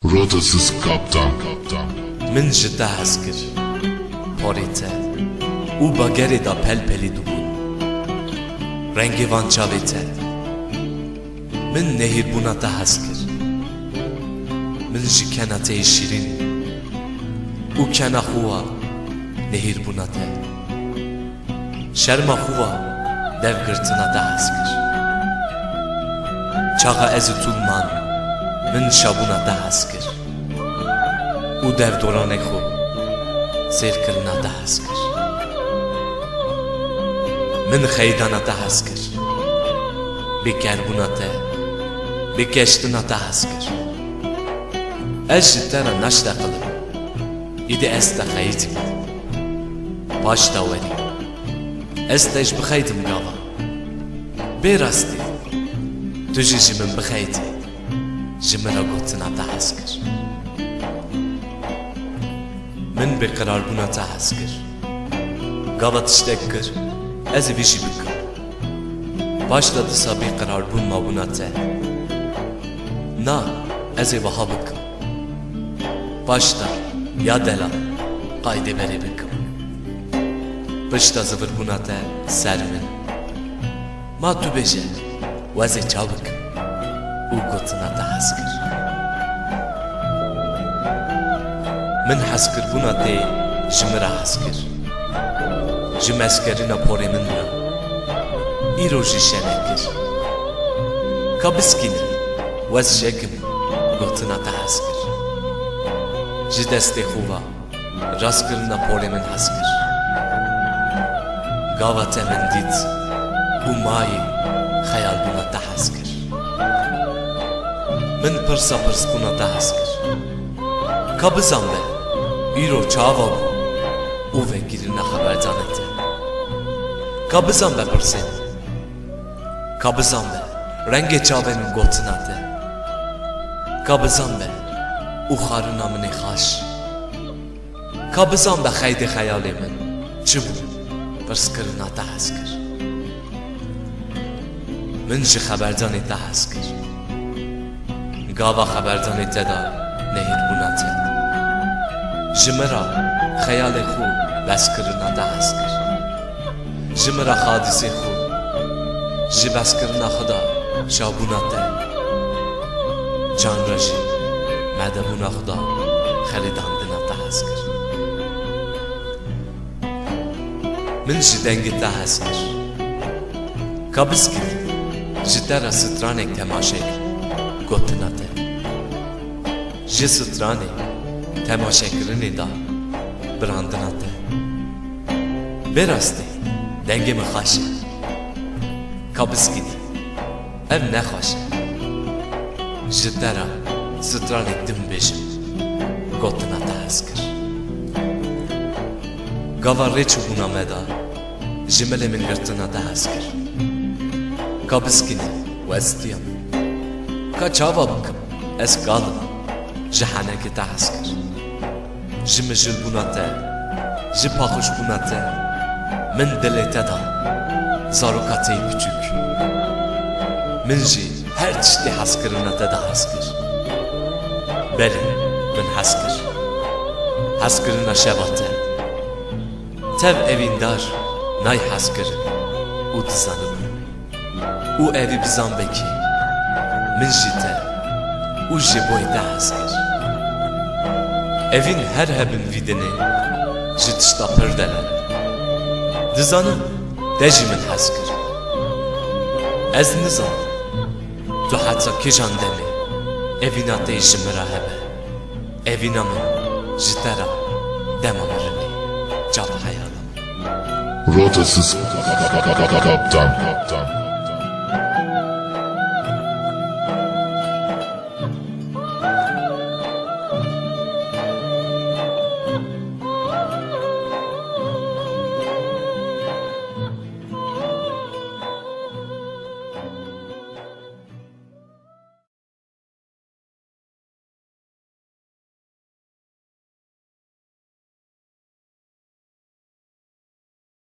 Rotasız kaptan. من جدا هسكر پاریته او با گری دا پل پلی دو بود رنگی وان چاویته من نهیر بونا تا هسکر من جی کناته شیرین او کنا خوا نهیر بونا تا شرما خوا dev gırtına da haskır çağa ezi tulman min şabuna da haskır u dev dorane xo serkirina da haskır min xeydana da haskır bekerbuna te bekeştina da haskır ez jittara naşta qılıp ide ez de xeydim baş da veri ez teş bixeydim gava berasti tu ji min bixeydim jimera gotina da haskır من بقرار بونا تحسكر قاوة تشتكر از بيشي بكر başladı sabi karar bulma buna te na eze vaha bıkım başta ya dela kayde beri bıkım pışta zıvır buna te sermin ma tu beje veze çabık u kotuna te haskır من حسكر بونا تي جمرا حسكر جمسكرنا پوري من را ايرو جيشنكر كابسكين وز جكم گوتنا تا حسكر جدست خوبا راسكرنا پوري من حسكر گاوات من ديت وماي خيال بونا تا حسكر من پرسا پرس بونا تا حسكر كابزان به ایرو چاوا او وگیرنا خبر زانته kabızan be pırsen kabızan be renge çavenin gotinate kabızan be uxarına mini xaş kabızan be xeydi xeyalimin çibu pırskırına da haskır min ji xeberdani da haskır gava xeberdani te da nehir bunate جمرا خیال خو بس کرنا ده هسکر جمرا حادثه خو جی بس کرنا خدا شابونا ته جان رجی مدبونا خدا خریدان دنا ده هسکر من جی دنگی ده هسکر کابس کی جی ترا سترانک تماشک گوتنا ته جی سترانک temaşekrini da brandına te berasti dengemi xaşe kabıskini ev ne xaşe jitera stran ettim bejim gotuna te haskır gava reçu buna meda jimele min gırtına te haskır kabıskini vestiyam kaçava bakım es kalım jihaneki te haskır جم جل بوناته جی پاخوش بوناته من دلته دا زاروکاته küçük من جی her çişte haskırınate da haskır beli ben haskır haskırına şevate tev evindar nay haskır u dizanım u evi bizan beki min jite u jiboyda haskır evin her hebin vidini jitişta pırdelen dizanım dejimin haskır ez nizam tu hatsa kijan demi evina tejimira hebe evina min jitera demamerini cap hayalam Rotasız kaptan.